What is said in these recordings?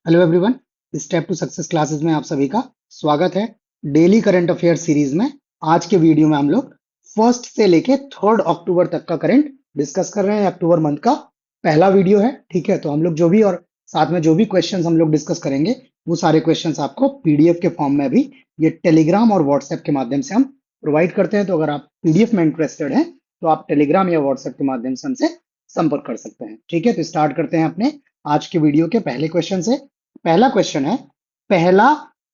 Hello everyone. Step to success classes में आप सभी का स्वागत है। डेली करंट अफेयर सीरीज में आज के वीडियो में हम लोग फर्स्ट से लेके 3 अक्टूबर तक का करंट डिस्कस कर रहे हैं। अक्टूबर मंथ का पहला वीडियो है, ठीक है। तो हम लोग जो भी और साथ में जो भी क्वेश्चंस हम लोग डिस्कस करेंगे वो सारे क्वेश्चंस आपको पीडीएफ के फॉर्म में भी ये टेलीग्राम और व्हाट्सएप के माध्यम से हम प्रोवाइड करते हैं। तो अगर आप पीडीएफ में इंटरेस्टेड हैं तो आप टेलीग्राम या व्हाट्सएप के माध्यम से हमसे संपर्क कर सकते हैं, ठीक है। तो स्टार्ट करते हैं अपने आज के वीडियो के पहले क्वेश्चन से। पहला क्वेश्चन है, पहला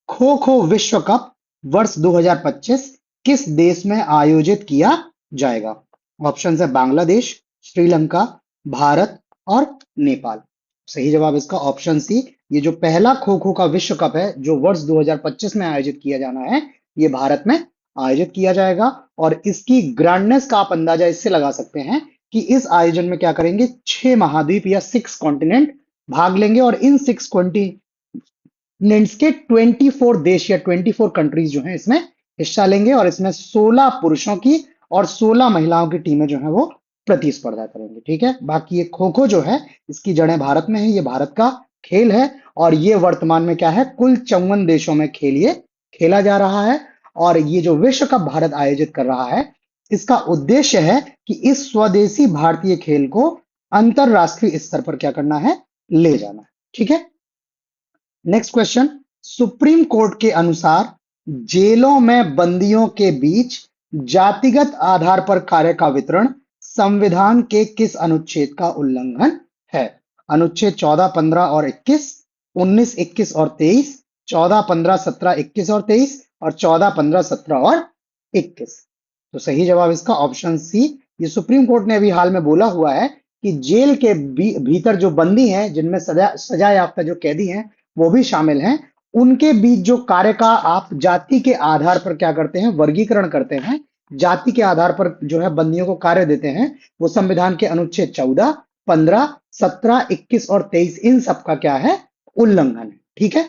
खो खो विश्व कप वर्ष 2025 किस देश में आयोजित किया जाएगा? ऑप्शन है बांग्लादेश, श्रीलंका, भारत और नेपाल। सही जवाब इसका ऑप्शन सी। ये जो पहला खो खो का विश्व कप है जो वर्ष 2025 में आयोजित किया जाना है, ये भारत में आयोजित किया जाएगा। और इसकी ग्रैंडनेस का आप अंदाजा इससे लगा सकते हैं कि इस आयोजन में क्या करेंगे, 6 महाद्वीप या 6 कॉन्टिनेंट भाग लेंगे और इन 6 कॉन्टिनेंट्स के 24 देश या 24 कंट्रीज जो है इसमें हिस्सा लेंगे और इसमें 16 पुरुषों की और 16 महिलाओं की टीमें जो है वो प्रतिस्पर्धा करेंगे, ठीक है। बाकी ये खो खो जो है इसकी जड़ें भारत में है, ये भारत का खेल है और ये वर्तमान में क्या है, कुल 54 देशों में खेल ये खेला जा रहा है। और ये जो विश्व कप भारत आयोजित कर रहा है, इसका उद्देश्य है कि इस स्वदेशी भारतीय खेल को अंतरराष्ट्रीय स्तर पर क्या करना है, ले जाना है, ठीक है। नेक्स्ट क्वेश्चन, सुप्रीम कोर्ट के अनुसार जेलों में बंदियों के बीच जातिगत आधार पर कार्य का वितरण संविधान के किस अनुच्छेद का उल्लंघन है? अनुच्छेद 14, 15 और 21, 19, 21 और 23, 14, 15, 17, 21 और 23 और 14, 15, 17 और 21। तो सही जवाब इसका ऑप्शन सी। ये सुप्रीम कोर्ट ने अभी हाल में बोला हुआ है कि जेल के भीतर जो बंदी हैं, जिनमें सजा याफ्ता जो कैदी हैं वो भी शामिल हैं, उनके बीच जो कार्य का आप जाति के आधार पर क्या करते हैं, वर्गीकरण करते हैं, जाति के आधार पर जो है बंदियों को कार्य देते हैं, वो संविधान के अनुच्छेद 14, 15, 17, 21 और 23 इन सब का क्या है, उल्लंघन है, ठीक है।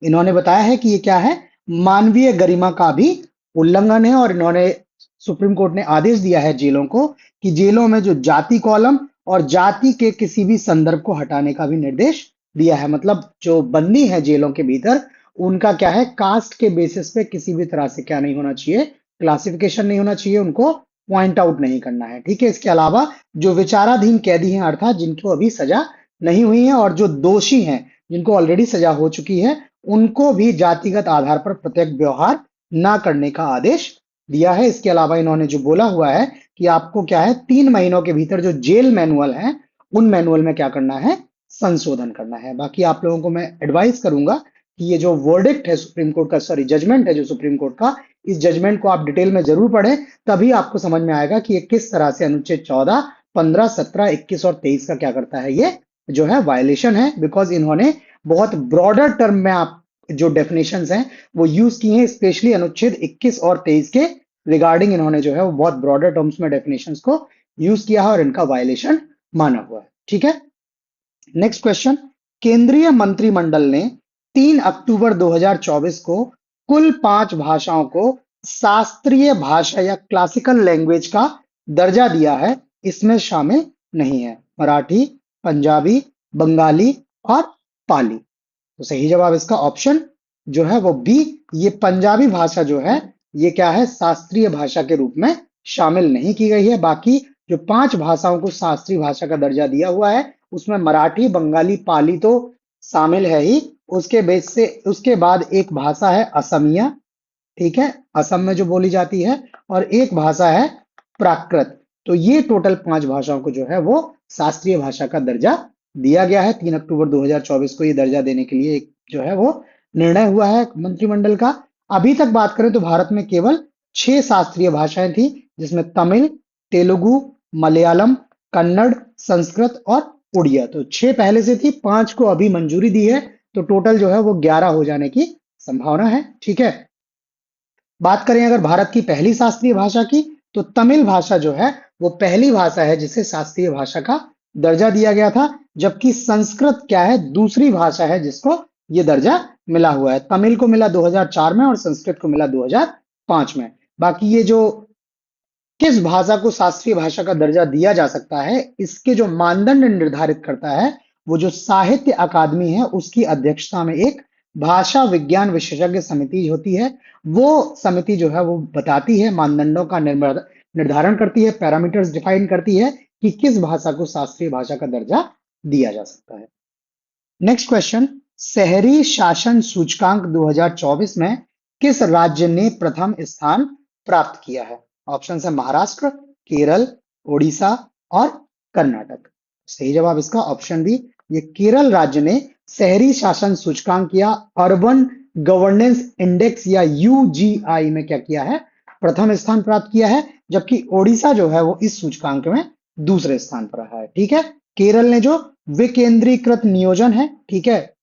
इन्होंने बताया है कि ये क्या है, मानवीय गरिमा का भी उल्लंघन है। और इन्होंने सुप्रीम कोर्ट ने आदेश दिया है जेलों को कि जेलों में जो जाति कॉलम और जाति के किसी भी संदर्भ को हटाने का भी निर्देश दिया है। मतलब जो बंदी है जेलों के भीतर, उनका क्या है, कास्ट के बेसिस पे किसी भी तरह से क्या नहीं होना चाहिए, क्लासिफिकेशन नहीं होना चाहिए, उनको पॉइंट आउट नहीं करना है, ठीक है। इसके अलावा जो विचाराधीन कैदी हैं, अर्थात जिनको अभी सजा नहीं हुई है, और जो दोषी हैं जिनको ऑलरेडी सजा हो चुकी है, उनको भी जातिगत आधार पर प्रत्येक व्यवहार ना करने का आदेश दिया है। इसके अलावा इन्होंने जो बोला हुआ है कि आपको क्या है, 3 महीनों के भीतर जो जेल मैनुअल है उन मैनुअल में क्या करना है, संशोधन करना है। बाकी आप लोगों को मैं एडवाइस करूंगा कि ये जो वर्डिक्ट है सुप्रीम कोर्ट का, सॉरी जजमेंट है जो सुप्रीम कोर्ट का, इस जजमेंट को आप डिटेल में जरूर पढ़ें, तभी आपको समझ में आएगा कि ये किस तरह से अनुच्छेद 14, 15, 17, 21 और 23 का क्या करता है, ये जो है वायलेशन है। बिकॉज इन्होंने बहुत ब्रॉडर टर्म में आप जो डेफिनेशंस हैं वो यूज की हैं, स्पेशली अनुच्छेद 21 और 23 के रिगार्डिंग इन्होंने जो है वो बहुत ब्रॉडर टर्म्स में डेफिनेशंस को यूज किया है और इनका वायलेशन माना हुआ है, ठीक है। नेक्स्ट क्वेश्चन, केंद्रीय मंत्रिमंडल ने 3 अक्टूबर 2024 को कुल 5 भाषाओं को शास्त्रीय भाषा या क्लासिकल लैंग्वेज का दर्जा दिया है, इसमें शामिल नहीं है मराठी, पंजाबी, बंगाली और पाली। तो सही जवाब इसका ऑप्शन जो है वो बी, ये पंजाबी भाषा जो है ये क्या है, शास्त्रीय भाषा के रूप में शामिल नहीं की गई है। बाकी जो 5 भाषाओं को शास्त्रीय भाषा का दर्जा दिया हुआ है उसमें मराठी, बंगाली, पाली तो शामिल है ही। उसके बेस से उसके बाद एक भाषा है असमिया, ठीक है, असम में जो बोली जाती है, और एक भाषा है प्राकृत। तो ये टोटल 5 भाषाओं को जो है वो शास्त्रीय भाषा का दर्जा दिया गया है। 3 अक्टूबर 2024 को ये दर्जा देने के लिए एक जो है वो निर्णय हुआ है मंत्रिमंडल का। अभी तक बात करें तो भारत में केवल 6 शास्त्रीय भाषाएं थी, जिसमें तमिल, तेलुगु, मलयालम, कन्नड़, संस्कृत और उड़िया। तो 6 पहले से थी, 5 को अभी मंजूरी दी है, तो टोटल जो है वो 11 हो जाने की संभावना है, ठीक है। बात करें अगर भारत की पहली शास्त्रीय भाषा की, तो तमिल भाषा जो है वो पहली भाषा है जिसे शास्त्रीय भाषा का दर्जा दिया गया था। जबकि संस्कृत क्या है, दूसरी भाषा है जिसको ये दर्जा मिला हुआ है। तमिल को मिला 2004 में और संस्कृत को मिला 2005 में। बाकी ये जो किस भाषा को शास्त्रीय भाषा का दर्जा दिया जा सकता है, इसके जो मानदंड निर्धारित करता है वो जो साहित्य अकादमी है उसकी अध्यक्षता में एक भाषा विज्ञान विशेषज्ञ समिति होती है। वो समिति जो है वो बताती है, मानदंडों का निर्धारण करती है, पैरामीटर्स डिफाइन करती है कि किस भाषा को शास्त्रीय भाषा का दर्जा दिया जा सकता है। नेक्स्ट क्वेश्चन, शहरी शासन सूचकांक 2024 में किस राज्य ने प्रथम स्थान प्राप्त किया है? ऑप्शन है महाराष्ट्र, केरल, ओडिशा और कर्नाटक। सही जवाब इसका ऑप्शन बी, ये केरल राज्य ने शहरी शासन सूचकांक या अर्बन गवर्नेंस इंडेक्स या यूजीआई में क्या किया है? प्रथम स्थान प्राप्त किया है, जबकि ओडिशा जो है वो इस सूचकांक में दूसरे स्थान पर रहा है। ठीक है, केरल ने जो विकेंद्रीकृत नियोजन है, ठीक है,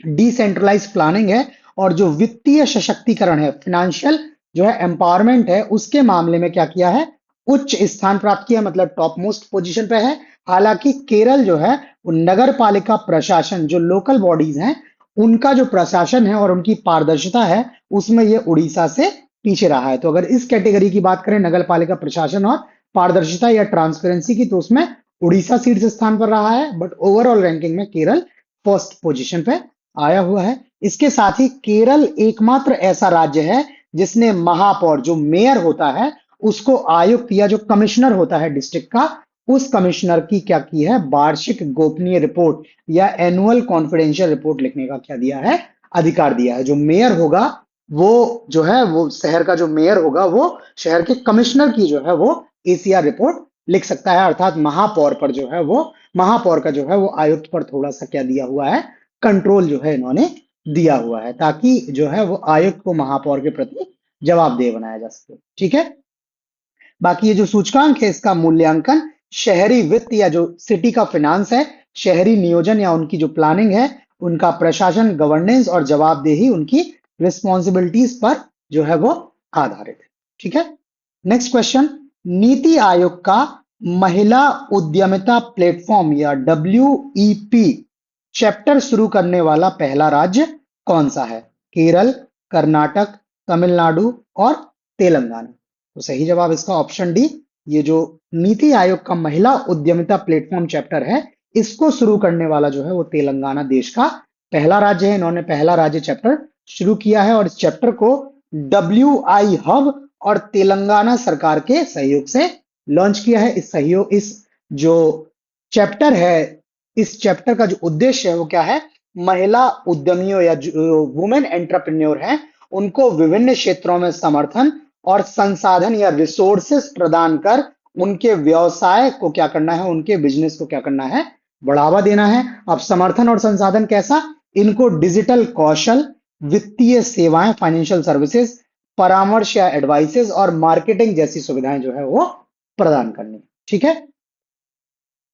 डिसेंट्रलाइज प्लानिंग है, और जो वित्तीय सशक्तिकरण है, फाइनेंशियल जो है एम्पावरमेंट है, उसके मामले में क्या किया है? उच्च स्थान प्राप्त किया, मतलब टॉप मोस्ट पोजीशन पे है। हालांकि केरल जो है वो नगर पालिका प्रशासन, जो लोकल बॉडीज हैं, उनका जो प्रशासन है और उनकी पारदर्शिता है, उसमें ये उड़ीसा से पीछे रहा है। तो अगर इस कैटेगरी की बात करें, नगर पालिका प्रशासन और पारदर्शिता या ट्रांसपेरेंसी की, तो उसमें उड़ीसा शीर्ष स्थान पर रहा है, बट ओवरऑल रैंकिंग में केरल फर्स्ट पोजीशन पे आया हुआ है। इसके साथ ही केरल एकमात्र ऐसा राज्य है जिसने महापौर, जो मेयर होता है, उसको आयुक्त या जो कमिश्नर होता है डिस्ट्रिक्ट का, उस कमिश्नर की क्या की है? वार्षिक गोपनीय रिपोर्ट या एनुअल कॉन्फिडेंशियल रिपोर्ट लिखने का क्या दिया है? अधिकार दिया है। जो मेयर होगा वो जो है वो शहर का जो मेयर होगा वो शहर के कमिश्नर की जो है वो एसीआर रिपोर्ट लिख सकता है। अर्थात महापौर पर जो है वो, महापौर का जो है वो आयुक्त पर थोड़ा सा क्या दिया हुआ है? कंट्रोल जो है इन्होंने दिया हुआ है, ताकि जो है वो आयुक्त को महापौर के प्रति जवाबदेह बनाया जा सके। ठीक है, बाकी ये जो सूचकांक है इसका मूल्यांकन शहरी वित्त या जो सिटी का फाइनेंस है, शहरी नियोजन या उनकी जो प्लानिंग है, उनका प्रशासन, गवर्नेंस और जवाबदेही, उनकी रिस्पॉन्सिबिलिटीज पर जो है वो आधारित है। ठीक है, नेक्स्ट क्वेश्चन, नीति आयोग का महिला उद्यमिता प्लेटफॉर्म या WEP चैप्टर शुरू करने वाला पहला राज्य कौन सा है? केरल, कर्नाटक, तमिलनाडु और तेलंगाना। तो सही जवाब इसका ऑप्शन डी, ये जो नीति आयोग का महिला उद्यमिता प्लेटफॉर्म चैप्टर है, इसको शुरू करने वाला जो है वो तेलंगाना देश का पहला राज्य है। इन्होंने पहला राज्य चैप्टर शुरू किया है और इस चैप्टर को WI हब और तेलंगाना सरकार के सहयोग से लॉन्च किया है। इस जो चैप्टर है, इस चैप्टर का जो उद्देश्य है वो क्या है? महिला उद्यमियों या जो वुमेन एंटरप्रेन्योर हैं, उनको विभिन्न क्षेत्रों में समर्थन और संसाधन या रिसोर्सेस प्रदान कर उनके व्यवसाय को क्या करना है? उनके बिजनेस को क्या करना है? बढ़ावा देना है। अब समर्थन और संसाधन कैसा? इनको डिजिटल कौशल, वित्तीय सेवाएं, फाइनेंशियल सर्विसेज, परामर्श या एडवाइसेस और मार्केटिंग जैसी सुविधाएं जो है वो प्रदान करनी। ठीक है,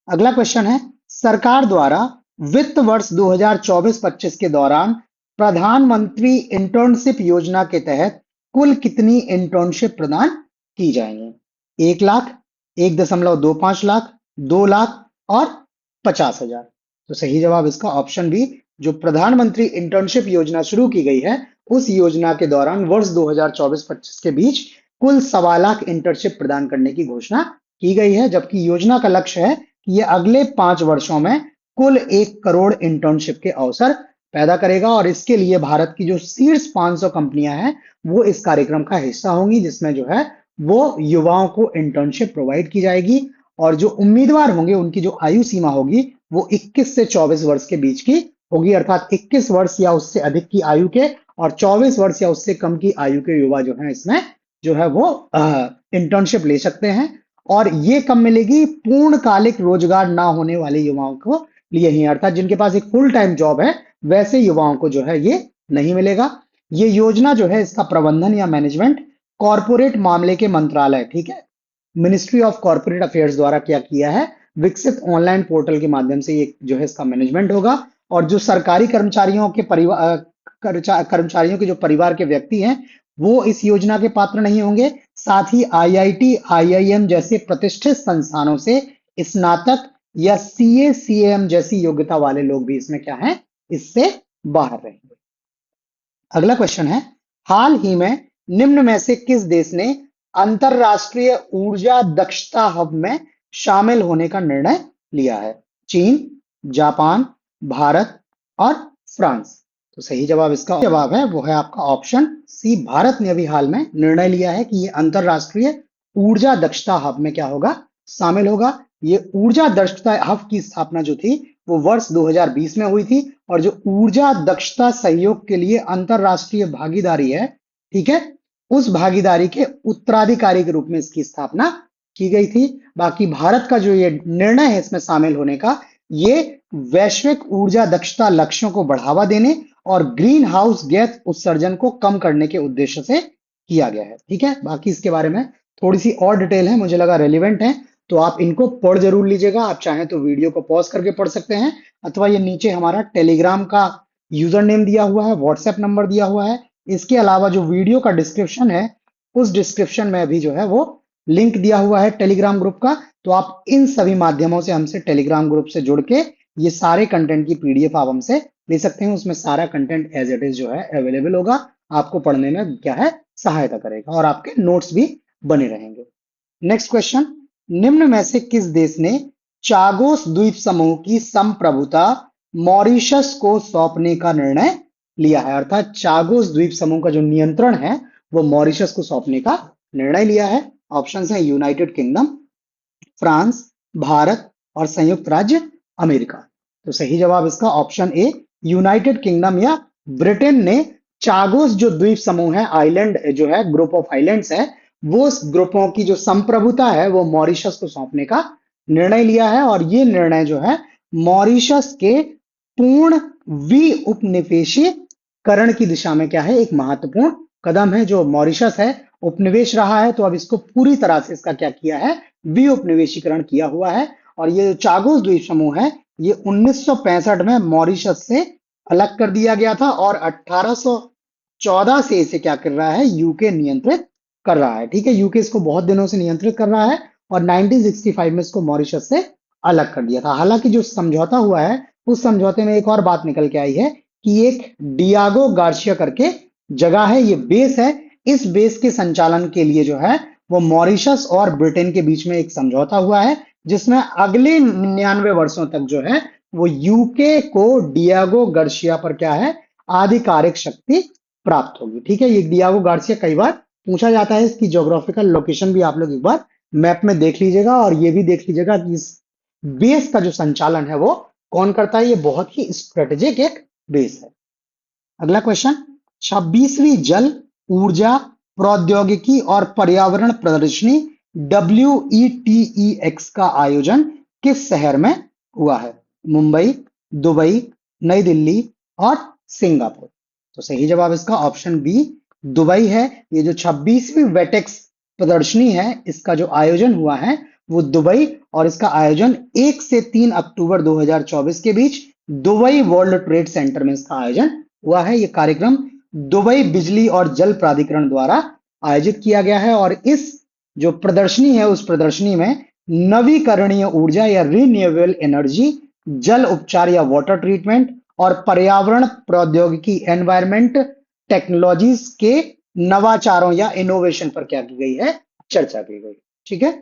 अगला क्वेश्चन है, सरकार द्वारा वित्त वर्ष 2024-25 के दौरान प्रधानमंत्री इंटर्नशिप योजना के तहत कुल कितनी इंटर्नशिप प्रदान की जाएंगी? 1 लाख, 1.25 लाख, 2 लाख और 50,000। तो सही जवाब इसका ऑप्शन बी, जो प्रधानमंत्री इंटर्नशिप योजना शुरू की गई है, उस योजना के दौरान वर्ष 2024-25 के बीच कुल 1.25 लाख इंटर्नशिप प्रदान करने की घोषणा की गई है, जबकि योजना का लक्ष्य है कि ये अगले 5 वर्षों में कुल 1 करोड़ इंटर्नशिप के अवसर पैदा करेगा। और इसके लिए भारत की जो शीर्ष 500 कंपनियां हैं वो इस कार्यक्रम का हिस्सा होंगी, जिसमें जो है वो युवाओं को इंटर्नशिप प्रोवाइड की जाएगी। और जो उम्मीदवार होंगे उनकी जो आयु सीमा होगी वो 21 से 24 वर्ष के बीच की होगी, अर्थात 21 वर्ष या उससे अधिक की आयु के और 24 वर्ष या उससे कम की आयु के युवा जो है इसमें जो है वो इंटर्नशिप ले सकते हैं। और ये कब मिलेगी? पूर्णकालिक रोजगार ना होने वाले युवाओं को लिए ही, अर्थात जिनके पास एक फुल टाइम जॉब है वैसे युवाओं को जो है ये नहीं मिलेगा। ये योजना जो है इसका प्रबंधन या मैनेजमेंट कॉरपोरेट मामले के मंत्रालय, ठीक है, मिनिस्ट्री ऑफ कॉरपोरेट अफेयर्स द्वारा क्या किया है? विकसित ऑनलाइन पोर्टल के माध्यम से ये जो है इसका मैनेजमेंट होगा। और जो सरकारी कर्मचारियों के परिवार कर्मचारियों के जो परिवार के व्यक्ति हैं वो इस योजना के पात्र नहीं होंगे। साथ ही IIT, IIM जैसे प्रतिष्ठित संस्थानों से स्नातक या CA, CAM जैसी योग्यता वाले लोग भी इसमें क्या है? इससे बाहर रहेंगे। अगला क्वेश्चन है, हाल ही में निम्न में से किस देश ने अंतरराष्ट्रीय ऊर्जा दक्षता हब में शामिल होने का निर्णय लिया है? चीन, जापान, भारत और फ्रांस। तो सही जवाब इसका जवाब है वो है आपका ऑप्शन सी। भारत ने अभी हाल में निर्णय लिया है कि ये अंतरराष्ट्रीय ऊर्जा दक्षता हब में क्या होगा, शामिल होगा। ये ऊर्जा दक्षता हब की स्थापना जो थी वो वर्ष 2020 में हुई थी, और जो ऊर्जा दक्षता सहयोग के लिए अंतरराष्ट्रीय भागीदारी है, ठीक है, उस भागीदारी के उत्तराधिकारी के रूप में इसकी स्थापना की गई थी। बाकी भारत का जो ये निर्णय है इसमें शामिल होने का, ये वैश्विक ऊर्जा दक्षता लक्ष्यों को बढ़ावा देने और ग्रीन हाउस गैस उत्सर्जन को कम करने के उद्देश्य से किया गया है। ठीक है, बाकी इसके बारे में थोड़ी सी और डिटेल है, मुझे लगा रेलिवेंट है, तो आप इनको पढ़ जरूर लीजिएगा। आप चाहें तो वीडियो को पॉज करके पढ़ सकते हैं, अथवा ये नीचे हमारा टेलीग्राम का यूजर नेम दिया हुआ है, व्हाट्सएप नंबर दिया हुआ है। इसके अलावा जो वीडियो का डिस्क्रिप्शन है, उस डिस्क्रिप्शन में भी जो है वो लिंक दिया हुआ है टेलीग्राम ग्रुप का। तो आप इन सभी माध्यमों से हमसे टेलीग्राम ग्रुप से जुड़ के ये सारे कंटेंट की पीडीएफ आप हमसे ले सकते हैं। उसमें सारा कंटेंट एज इट इज जो है अवेलेबल होगा, आपको पढ़ने में क्या है सहायता करेगा, और आपके नोट्स भी बने रहेंगे। नेक्स्ट क्वेश्चन, निम्न में से किस देश ने चागोस द्वीप समूह की संप्रभुता मॉरिशस को सौंपने का निर्णय लिया है? अर्थात चागोस द्वीप समूह का जो नियंत्रण है वो मॉरिशस को सौंपने का निर्णय लिया है। ऑप्शंस हैं यूनाइटेड किंगडम, फ्रांस, भारत और संयुक्त राज्य अमेरिका। तो सही जवाब इसका ऑप्शन ए, यूनाइटेड किंगडम या ब्रिटेन ने चागोस जो द्वीप समूह है, आइलैंड जो है, ग्रुप ऑफ आइलैंड्स है, वो ग्रुपों की जो संप्रभुता है वो मॉरिशस को सौंपने का निर्णय लिया है। और ये निर्णय जो है मॉरिशस के पूर्ण वी उपनिवेशीकरण की दिशा में क्या है, एक महत्वपूर्ण कदम है। जो मॉरिशस है उपनिवेश रहा है, तो अब इसको पूरी तरह से इसका क्या किया है, वी उपनिवेशीकरण किया हुआ है। और ये जो चागोस द्वीप समूह है ये 1965 में मॉरिशस से अलग कर दिया गया था, और 1814 से इसे क्या कर रहा है, यूके नियंत्रित कर रहा है। ठीक है, यूके इसको बहुत दिनों से नियंत्रित कर रहा है, और 1965 में इसको मॉरिशस से अलग कर दिया था। हालांकि जो समझौता हुआ है उस समझौते में एक और बात निकल के आई है कि एक डियागो गार्सिया करके जगह है, ये बेस है, इस बेस के संचालन के लिए जो है वो मॉरिशस और ब्रिटेन के बीच में एक समझौता हुआ है, जिसमें अगले 99 वर्षों तक जो है वो यूके को डियागो गार्सिया पर क्या है, आधिकारिक शक्ति प्राप्त होगी। ठीक है, ये डियागो गार्सिया कई बार पूछा जाता है, इसकी ज्योग्राफिकल लोकेशन भी आप लोग एक बार मैप में देख लीजिएगा, और ये भी देख लीजिएगा कि इस बेस का जो संचालन है वो कौन करता है। ये बहुत ही स्ट्रेटेजिक एक बेस है। अगला क्वेश्चन, 26वीं जल ऊर्जा प्रौद्योगिकी और पर्यावरण प्रदर्शनी WETEX का आयोजन किस शहर में हुआ है? मुंबई, दुबई, नई दिल्ली और सिंगापुर। तो सही जवाब इसका ऑप्शन बी दुबई है। ये जो 26वीं वेटेक्स प्रदर्शनी है इसका जो आयोजन हुआ है वो दुबई, और इसका आयोजन 1 से 3 अक्टूबर 2024 के बीच दुबई वर्ल्ड ट्रेड सेंटर में इसका आयोजन हुआ है। ये कार्यक्रम दुबई बिजली और जल प्राधिकरण द्वारा आयोजित किया गया है, और इस जो प्रदर्शनी है उस प्रदर्शनी में नवीकरणीय ऊर्जा या रिन्यूएबल एनर्जी, जल उपचार या वाटर ट्रीटमेंट, और पर्यावरण प्रौद्योगिकी एनवायरमेंट टेक्नोलॉजीज के नवाचारों या इनोवेशन पर क्या की गई है, चर्चा की गई। ठीक है,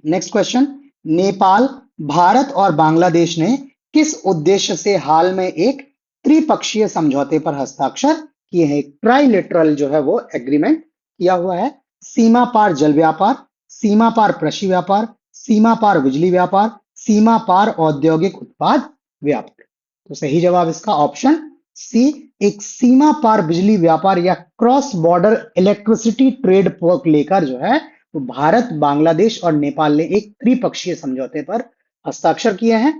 नेक्स्ट क्वेश्चन, नेपाल, भारत और बांग्लादेश ने किस उद्देश्य से हाल में एक त्रिपक्षीय समझौते पर हस्ताक्षर किए हैं? ट्राइलेटरल जो है वो एग्रीमेंट किया हुआ है। सीमा पार जल व्यापार, सीमा पार कृषि व्यापार, सीमा पार बिजली व्यापार, सीमा पार औद्योगिक उत्पाद व्यापार। तो सही जवाब इसका ऑप्शन सी, एक सीमा पार बिजली व्यापार या क्रॉस बॉर्डर इलेक्ट्रिसिटी ट्रेड को लेकर जो है तो भारत, बांग्लादेश और नेपाल ने एक त्रिपक्षीय समझौते पर हस्ताक्षर किए हैं।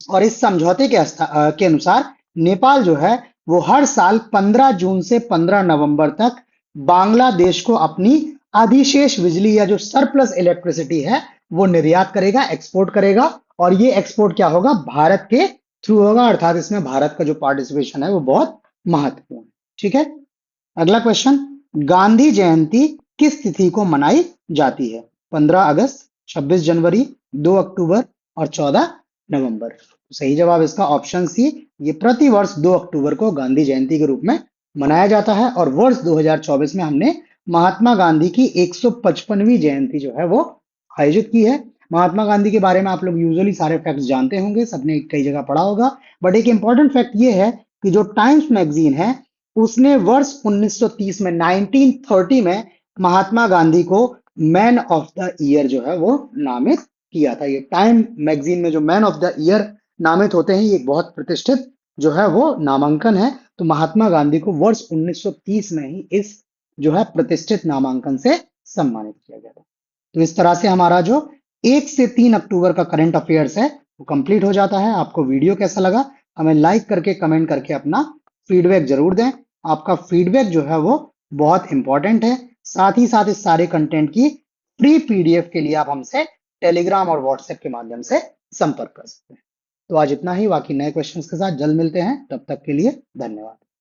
और इस समझौते के अनुसार नेपाल जो है वो हर साल 15 जून से 15 नवंबर तक बांग्लादेश को अपनी अधिशेष बिजली या जो सरप्लस इलेक्ट्रिसिटी है वो निर्यात करेगा, एक्सपोर्ट करेगा, और ये एक्सपोर्ट क्या होगा, भारत के थ्रू होगा, अर्थात इसमें भारत का जो पार्टिसिपेशन है वो बहुत महत्वपूर्ण है। ठीक है, अगला क्वेश्चन, गांधी जयंती किस तिथि को मनाई जाती है? 15 अगस्त, 26 जनवरी, 2 अक्टूबर और 14 नवंबर। सही जवाब इसका ऑप्शन सी, ये प्रतिवर्ष 2 अक्टूबर को गांधी जयंती के रूप में मनाया जाता है, और वर्ष 2024 में हमने महात्मा गांधी की 155वीं जयंती जो है वो आयोजित की है। महात्मा गांधी के बारे में आप लोग यूजुअली सारे फैक्ट्स जानते होंगे, सबने कई जगह पढ़ा होगा, बट एक इंपॉर्टेंट फैक्ट ये है कि जो टाइम्स मैगजीन है उसने वर्ष 1930 में 1930 में महात्मा गांधी को मैन ऑफ द ईयर जो है वो नामित किया था। ये टाइम मैगजीन में जो मैन ऑफ द ईयर नामित होते हैं, ये एक बहुत प्रतिष्ठित जो है वो नामांकन है। तो महात्मा गांधी को वर्ष 1930 में ही इस जो है प्रतिष्ठित नामांकन से सम्मानित किया गया था। तो इस तरह से हमारा जो 1 से 3 अक्टूबर का करंट अफेयर्स है वो कंप्लीट हो जाता है। आपको वीडियो कैसा लगा हमें लाइक करके कमेंट करके अपना फीडबैक जरूर दें। आपका फीडबैक जो है वो बहुत इंपॉर्टेंट है। साथ ही साथ इस सारे कंटेंट की फ्री पीडीएफ के लिए आप हमसे टेलीग्राम और व्हाट्सएप के माध्यम से संपर्क कर सकते हैं। तो आज इतना ही, बाकी नए क्वेश्चंस के साथ जल्द मिलते हैं, तब तक के लिए धन्यवाद।